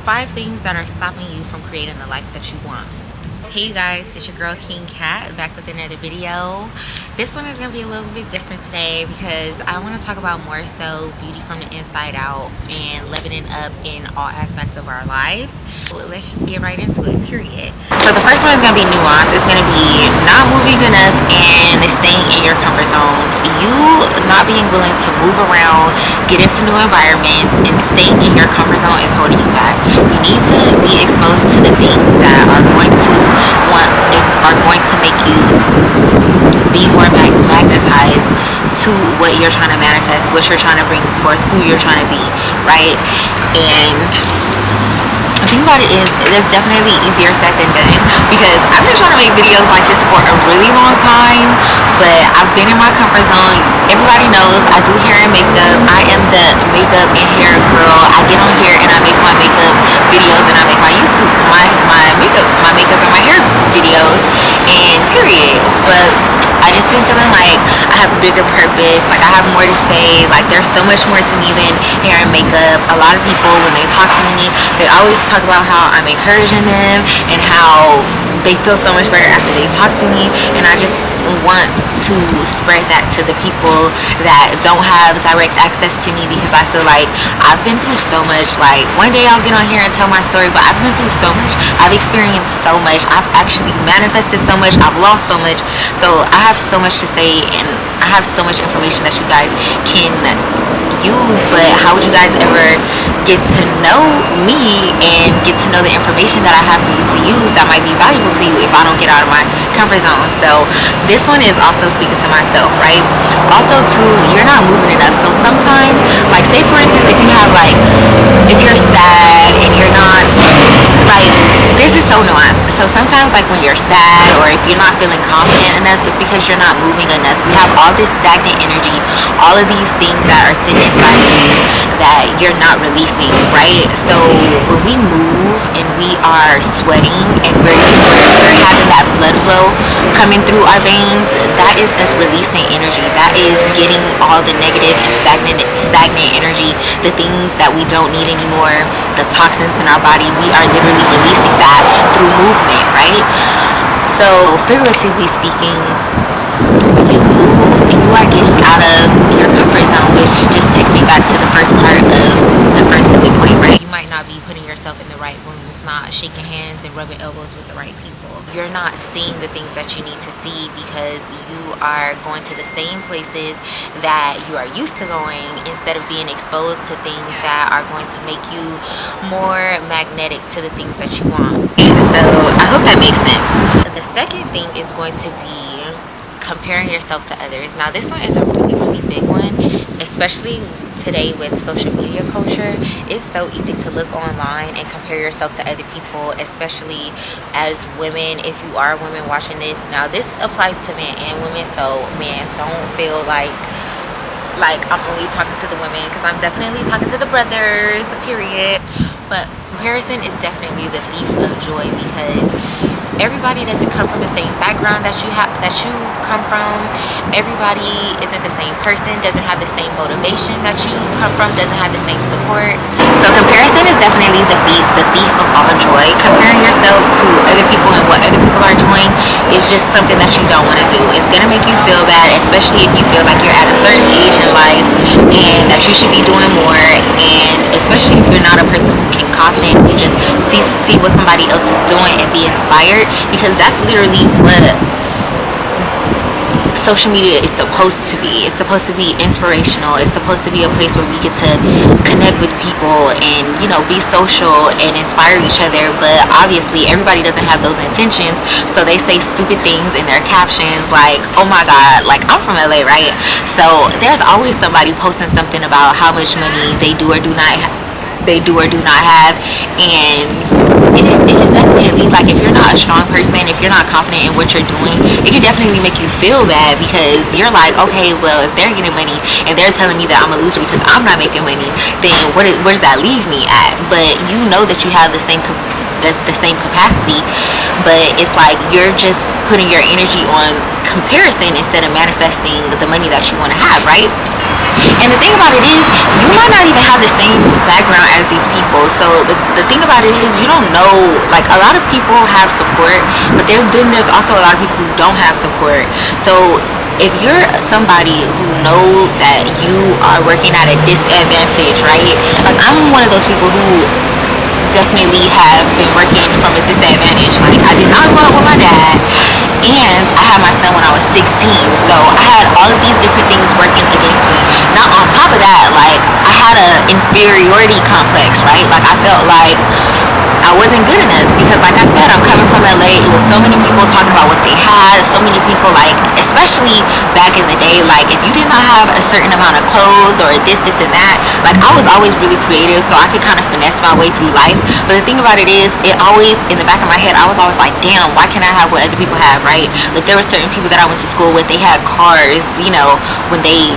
5 things that are stopping you from creating the life that you want. Hey you guys, it's your girl King Cat back with another video. This one is going to be a little bit different today because I want to talk about more so beauty from the inside out and leveling up in all aspects of our lives. Let's just get right into it, period. So the first one is going to be nuance. It's going to be not moving enough and staying in your comfort zone. You not being willing to move around, get into new environments, and staying in your comfort zone is holding you back. You need to be exposed to the things that are going to make you be more magnetized to what you're trying to manifest, what you're trying to bring forth, who you're trying to be, right? And the thing about it is, it's definitely easier said than done because I've been trying to make videos like this for a really long time, but I've been in my comfort zone. Everybody knows I do hair and makeup. I am the makeup and hair girl. I get on here and I make my makeup videos and I make my YouTube, my makeup and my hair videos, and period. But I just been feeling like I have a bigger purpose, like I have more to say, like there's so much more to me than hair and makeup. A lot of people, when they talk to me, they always talk about how I'm encouraging them and how they feel so much better after they talk to me, and I just want to spread that to the people that don't have direct access to me, because I feel like I've been through so much. Like one day I'll get on here and tell my story, but I've been through so much, I've experienced so much, I've actually manifested so much, I've lost so much, so I have so much to say and I have so much information that you guys can use. But how would you guys ever get to know me and get to know the information that I have for you to use that might be valuable to you if I don't get out of my comfort zone? So this one is also speaking to myself, right? Also too, you're not moving enough. So sometimes, like say for instance, if you're sad and you're not, like, this is so nuanced. So sometimes like when you're sad or if you're not feeling confident enough, it's because you're not moving enough. You have all this stagnant energy, all of these things that are sitting inside of you that you're not releasing, right? So when we move and we are sweating and we're having that blood flow coming through our veins, that is us releasing energy. That is getting all the negative and stagnant energy, the things that we don't need anymore, the toxins in our body. We are literally releasing that through movement, right? So figuratively speaking, when you move and you are getting out of your comfort zone, which just takes me back to the first part of the first bullet point, right? You might not be putting yourself in the right rooms, not shaking hands and rubbing elbows with the right people. You're not seeing the things that you need to see because you are going to the same places that you are used to going instead of being exposed to things that are going to make you more magnetic to the things that you want. So I hope that makes sense. The second thing is going to be comparing yourself to others. Now this one is a really big one, especially today with social media culture. It's so easy to look online and compare yourself to other people, especially as women. If you are a woman watching this, now this applies to men and women, so man, don't feel like I'm only talking to the women, because I'm definitely talking to the brothers, period. But comparison is definitely the thief of joy, because everybody doesn't come from the same background that you come from. Everybody isn't the same person, doesn't have the same motivation that you come from, doesn't have the same support. So comparison is definitely the thief of all joy. Comparing yourselves to other people and what other people are doing is just something that you don't want to do. It's gonna make you feel bad, especially if you feel like you're at a certain age in life and that you should be doing more, and especially if you're not a person who can confidently just see what somebody else is doing and be inspired, because that's literally what social media is supposed to be. It's supposed to be inspirational. It's supposed to be a place where we get to connect with people and, you know, be social and inspire each other. But obviously everybody doesn't have those intentions, so they say stupid things in their captions like, oh my god, like I'm from LA, right? So there's always somebody posting something about how much money they do or do not have, and it can definitely, like, if you're not a strong person, if you're not confident in what you're doing, it can definitely make you feel bad, because you're like, okay, well, if they're getting money and they're telling me that I'm a loser because I'm not making money, then where does that leave me at? But you know that you have the same capacity, but it's like you're just putting your energy on comparison instead of manifesting the money that you want to have, right? And the thing about it is, you might not even have the same background as these people. So the thing about it is, you don't know, like, a lot of people have support, but there's also a lot of people who don't have support. So if you're somebody who know that you are working at a disadvantage, right? Like, I'm one of those people who definitely have been working from a disadvantage. Like, I did not grow up with my dad, and I had my son when I was 16. So I had all of these different things working against me. Now, on top of that, like, I had an inferiority complex, right? Like, I felt like I wasn't good enough because, like I said, I'm coming from LA. It was so many people talking about what they had. So many people, like, especially back in the day, like, if you did not have a certain amount of clothes or this, and that, like, I was always really creative, so I could kind of finesse my way through life. But the thing about it is, it always, in the back of my head, I was always like, damn, why can't I have what other people have, right? Like, there were certain people that I went to school with, they had cars, you know, when they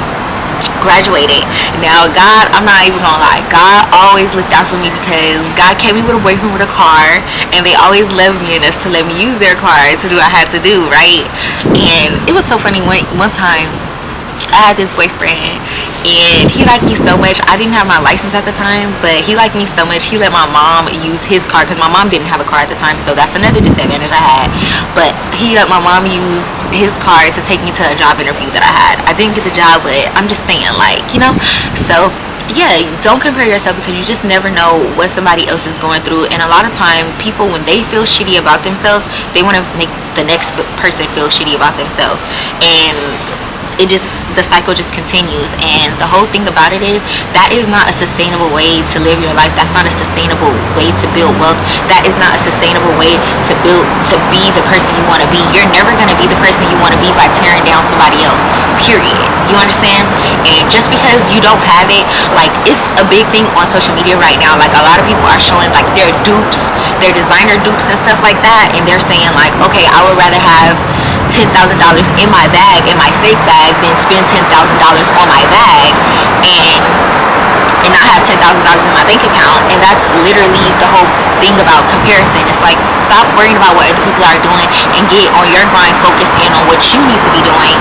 graduated. Now, God, I'm not even gonna lie, God always looked out for me because God kept me with a boyfriend with a car, and they always loved me enough to let me use their car to do what I had to do, right? And it was so funny, one time I had this boyfriend, and he liked me so much. I didn't have my license at the time, but he liked me so much, he let my mom use his car, because my mom didn't have a car at the time, so that's another disadvantage I had. But he let my mom use his car to take me to a job interview that I had. I didn't get the job, but I'm just saying, like, you know. So yeah, don't compare yourself, because you just never know what somebody else is going through. And a lot of time, people, when they feel shitty about themselves, they want to make the next person feel shitty about themselves, and the cycle just continues. And the whole thing about it is, that is not a sustainable way to live your life. That's not a sustainable way to build wealth. That is not a sustainable way to be the person you want to be. You're never going to be the person you want to be by tearing down somebody else, period. You understand? And just because you don't have it, like, it's a big thing on social media right now. Like, a lot of people are showing, like, their dupes, their designer dupes and stuff like that, and they're saying, like, okay, I would rather have $10,000 in my bag, in my fake bag, than spend $10,000 on my bag and not have $10,000 in my bank account. And that's literally the whole thing about comparison. It's like, stop worrying about what other people are doing and get on your grind, focus in on what you need to be doing.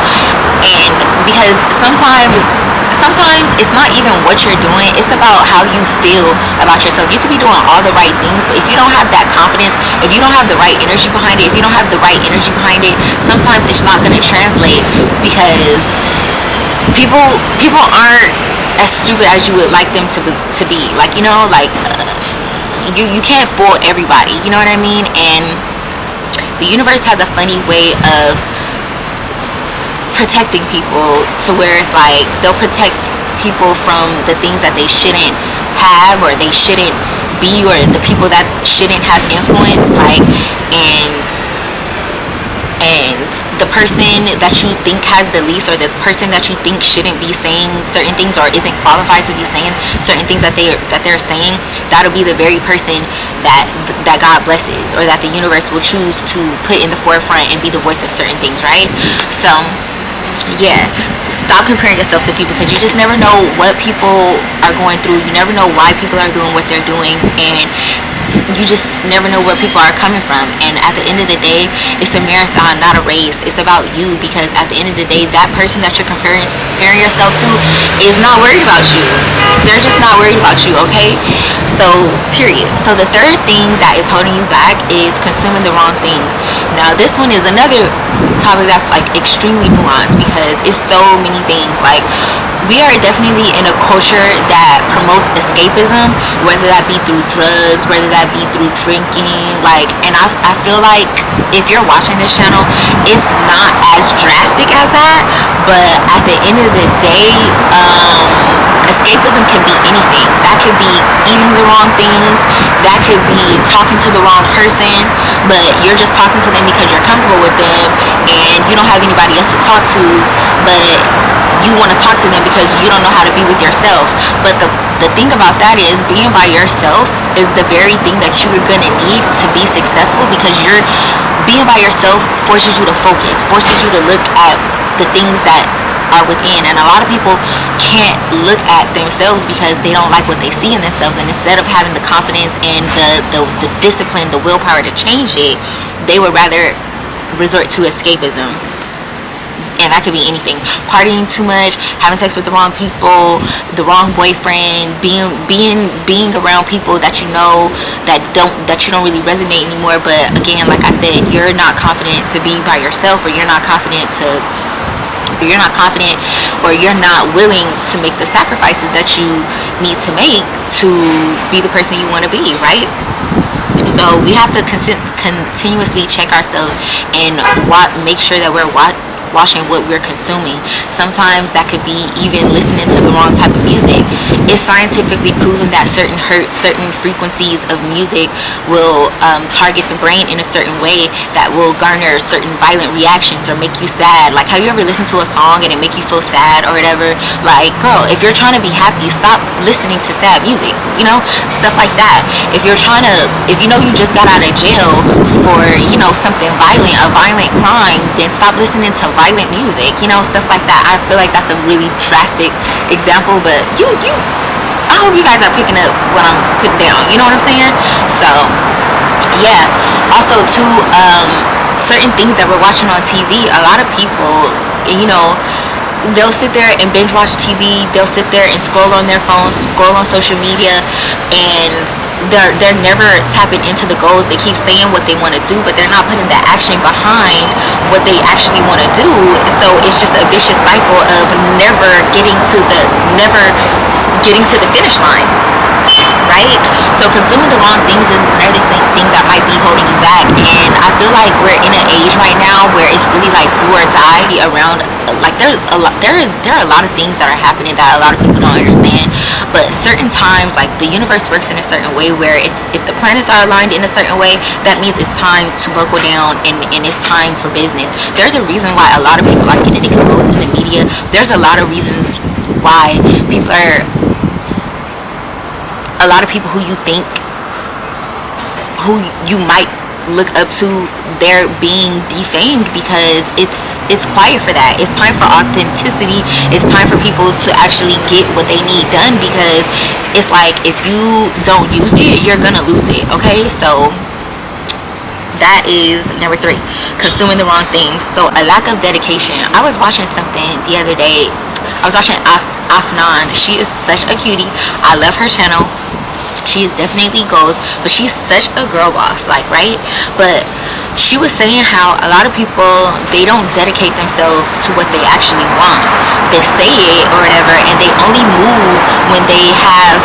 And because sometimes it's not even what you're doing, it's about how you feel about yourself. You could be doing all the right things, but if you don't have that confidence, if you don't have the right energy behind it, sometimes it's not going to translate, because people aren't as stupid as you would like them to be. Like, you know, like, you can't fool everybody, you know what I mean? And the universe has a funny way of protecting people, to where it's like, they'll protect people from the things that they shouldn't have, or they shouldn't be, or the people that shouldn't have influence. Like, and the person that you think has the least, or the person that you think shouldn't be saying certain things, or isn't qualified to be saying certain things that they're saying, that'll be the very person that God blesses, or that the universe will choose to put in the forefront and be the voice of certain things, right? So yeah, stop comparing yourself to people, because you just never know what people are going through. You never know why people are doing what they're doing, and you just never know where people are coming from. And at the end of the day, it's a marathon, not a race. It's about you, because at the end of the day, that person that you're comparing yourself to is not worried about you. They're just not worried about you, okay? So period. So the third thing that is holding you back is consuming the wrong things. Now, this one is another topic that's, like, extremely nuanced, because it's so many things. Like, we are definitely in a culture that promotes escapism, whether that be through drugs, whether that be through drinking. Like, and I feel like if you're watching this channel, it's not as drastic as that, but at the end of the day, escapism can be anything. That could be eating the wrong things, that could be talking to the wrong person, but you're just talking to them because you're comfortable with them and you don't have anybody else to talk to, but you want to talk to them because you don't know how to be with yourself. But the thing about that is, being by yourself is the very thing that you're going to need to be successful, because being by yourself forces you to focus, forces you to look at the things that are within. And a lot of people can't look at themselves because they don't like what they see in themselves, and instead of having the confidence and the discipline, the willpower to change it, they would rather resort to escapism. And again, that could be anything. Partying too much, having sex with the wrong people, the wrong boyfriend, being around people that you know that you don't really resonate anymore. But again, like I said, you're not confident to be by yourself, or you're not confident or you're not willing to make the sacrifices that you need to make to be the person you want to be, right? So we have to continuously check ourselves and make sure that we're watching what we're consuming. Sometimes that could be even listening to the wrong type of music. It's scientifically proven that certain frequencies of music will target the brain in a certain way that will garner certain violent reactions or make you sad. Like, have you ever listened to a song and it make you feel sad or whatever? Like, girl, if you're trying to be happy, stop listening to sad music, you know, stuff like that. If you know you just got out of jail for, you know, something violent, a violent crime, then stop listening to violent music, you know, stuff like that. I feel like that's a really drastic example, but I hope you guys are picking up what I'm putting down, you know what I'm saying? So yeah, also too, certain things that we're watching on TV, a lot of people, you know, they'll sit there and binge watch TV, they'll sit there and scroll on their phones, scroll on social media, and they're never tapping into the goals. They keep saying what they want to do, but they're not putting the action behind what they actually want to do. So it's just a vicious cycle of never getting to the finish line, right? So consuming the wrong things is another thing that might be holding you back. And I feel like we're in an age right now where it's really like do or die around. Like there are a lot of things that are happening that a lot of people don't understand. But certain times, like the universe works in a certain way where if the planets are aligned in a certain way, that means it's time to buckle down and it's time for business. There's a reason why a lot of people are getting exposed in the media. There's a lot of reasons why a lot of people who you might look up to, they're being defamed because it's quiet for that. It's time for authenticity. It's time for people to actually get what they need done, because it's like if you don't use it, you're gonna lose it. Okay, so that is number 3, consuming the wrong things. So a lack of dedication. I was watching something the other day. I was watching Afnan. She is such a cutie. I love her channel. She is definitely goals, but she's such a girl boss, like, right? But she was saying how a lot of people, they don't dedicate themselves to what they actually want. They say it or whatever, and they only move when they have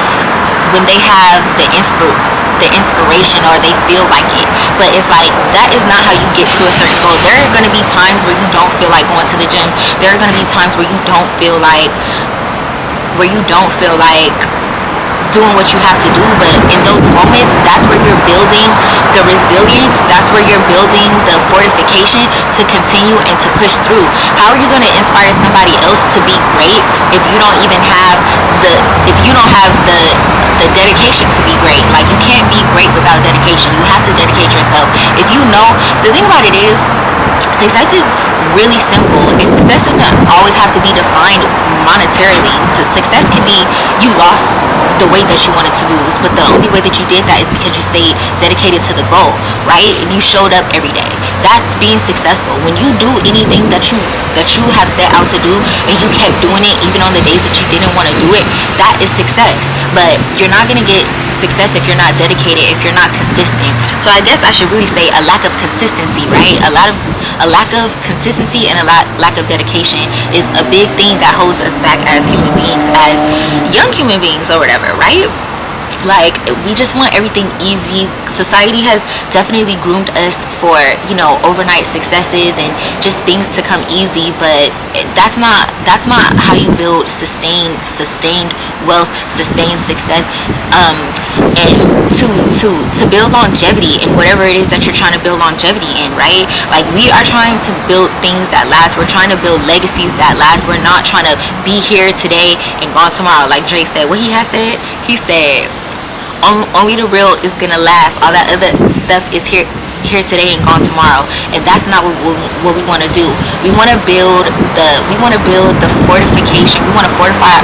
the inspiration, or they feel like it. But it's like, that is not how you get to a certain goal. There are going to be times where you don't feel like going to the gym. There are going to be times where you don't feel like doing what you have to do, but in those moments, that's where you're building the resilience, that's where you're building the fortification to continue and to push through. How are you going to inspire somebody else to be great if you don't have the dedication to be great? Like, you can't be great without dedication. You have to dedicate yourself. If you know, the thing about it is, success is really simple, and success doesn't always have to be defined monetarily. The success can be you lost the weight that you wanted to lose, but the only way that you did that is because you stayed dedicated to the goal, right? And you showed up every day. That's being successful. When you do anything that you have set out to do, and you kept doing it even on the days that you didn't want to do it, that is success. But you're not going to get success if you're not dedicated, if you're not consistent. So I guess I should really say a lack of consistency, right? A lack of consistency and a lack of dedication is a big thing that holds us back as human beings, as young human beings or whatever, right? Like, we just want everything easy. Society has definitely groomed us for, you know, overnight successes and just things to come easy, but that's not how you build sustained wealth, sustained success, and to build longevity in whatever it is that you're trying to build longevity in, right? Like, we are trying to build things that last. We're trying to build legacies that last. We're not trying to be here today and gone tomorrow. Like Drake said, what he said, only the real is gonna last. All that other stuff is here today and gone tomorrow, and that's not what we want to do. We want to build the fortification. We want to fortify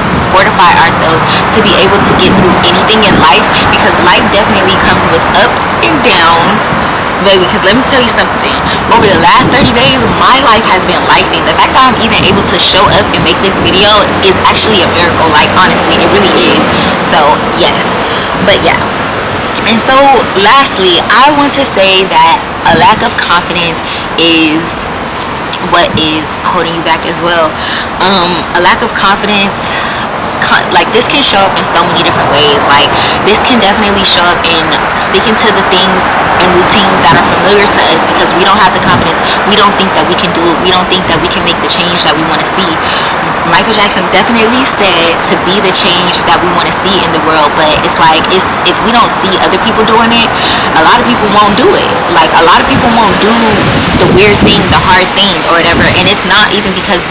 ourselves to be able to get through anything in life, because life definitely comes with ups and downs, baby, because let me tell you something. Over the last 30 days, my life has been lifing. The fact that I'm even able to show up and make this video is actually a miracle. Like, honestly, it really is. So, yes. But yeah. And so, lastly, I want to say that a lack of confidence is what is holding you back as well. A lack of confidence, like, this can show up in so many different ways. Like, this can definitely show up in sticking to the things and routines that are familiar to us because we don't have the confidence. We don't think that we can do it. We don't think that we can make the change that we want to see. Michael Jackson definitely said to be the change that we want to see in the world, but it's like, if we don't see other people doing it, a lot of people won't do it. Like, a lot of people won't do the weird thing, the hard thing, or whatever. And it's not even because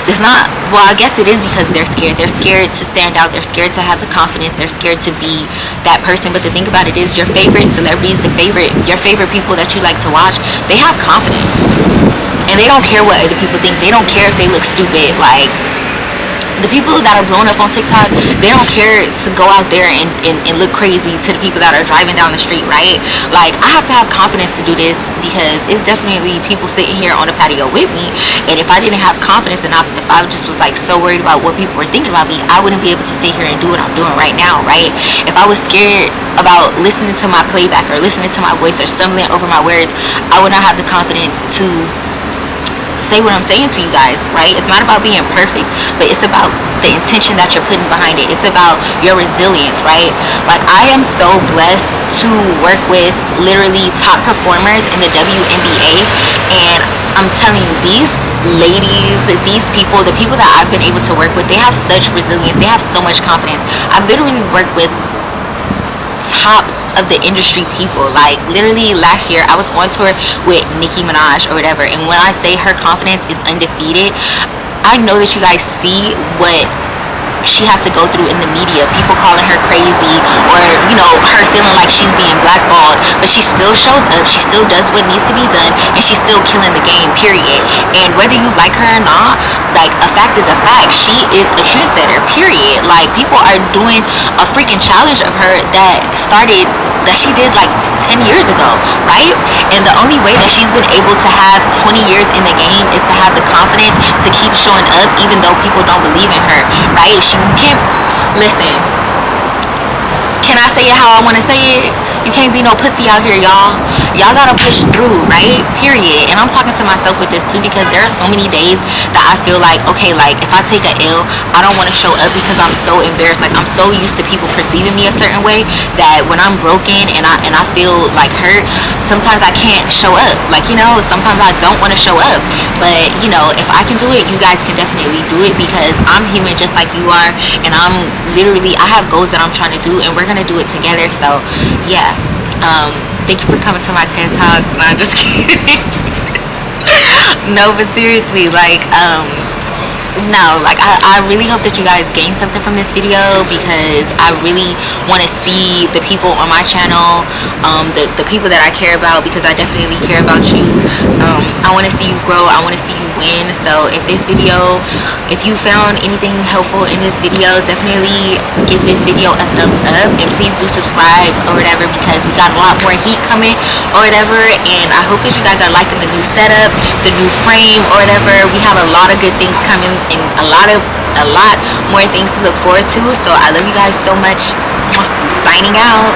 it's not, well, I guess it is because they're scared. They're scared to stand out. They're scared to have the confidence. They're scared to be that person. But the thing about it is, your favorite celebrities, your favorite people that you like to watch, they have confidence. And they don't care what other people think. They don't care if they look stupid. Like, the people that are blown up on TikTok, they don't care to go out there and look crazy to the people that are driving down the street, right? Like, I have to have confidence to do this because it's definitely people sitting here on the patio with me. And if I didn't have confidence enough, if I just was like so worried about what people were thinking about me, I wouldn't be able to sit here and do what I'm doing right now, right? If I was scared about listening to my playback or listening to my voice or stumbling over my words, I would not have the confidence to say what I'm saying to you guys, right? It's not about being perfect, but it's about the intention that you're putting behind it. It's about your resilience, right? Like, I am so blessed to work with literally top performers in the WNBA, and I'm telling you, these ladies, these people, the people that I've been able to work with, they have such resilience. They have so much confidence. I've literally worked with top of the industry people. Like, literally last year I was on tour with Nicki Minaj or whatever, and when I say her confidence is undefeated, I know that you guys see what she has to go through in the media, people calling her crazy, or, you know, her feeling like she's being blackballed, but she still shows up, she still does what needs to be done, and she's still killing the game, period. And whether you like her or not, like, a fact is a fact. She is a trendsetter, period. Like, people are doing a freaking challenge of her that she did like 10 years ago, right? And the only way that she's been able to have 20 years in the game is to have the confidence to keep showing up even though people don't believe in her, right? She can't, listen, can I say it how I want to say it? You can't be no pussy out here, y'all. Y'all gotta push through, right? Period. And I'm talking to myself with this too, because there are so many days that I feel like, okay, like, if I take an L, I don't want to show up because I'm so embarrassed. Like, I'm so used to people perceiving me a certain way that when I'm broken and I feel like hurt, sometimes I can't show up. Like, you know, sometimes I don't want to show up. But, you know, if I can do it, you guys can definitely do it, because I'm human just like you are, and I have goals that I'm trying to do, and we're gonna do it together. So yeah, thank you for coming to my TED Talk. No, I'm just kidding. No, but seriously, like, no, like, I really hope that you guys gain something from this video, because I really want to see the people on my channel, the people that I care about, because I definitely care about you. I want to see you grow. I want to see you win. So if you found anything helpful in this video, definitely give this video a thumbs up, and please do subscribe or whatever, because we got a lot more heat coming or whatever. And I hope that you guys are liking the new setup, the new frame or whatever. We have a lot of good things coming, and a lot more things to look forward to. So I love you guys so much. Signing out.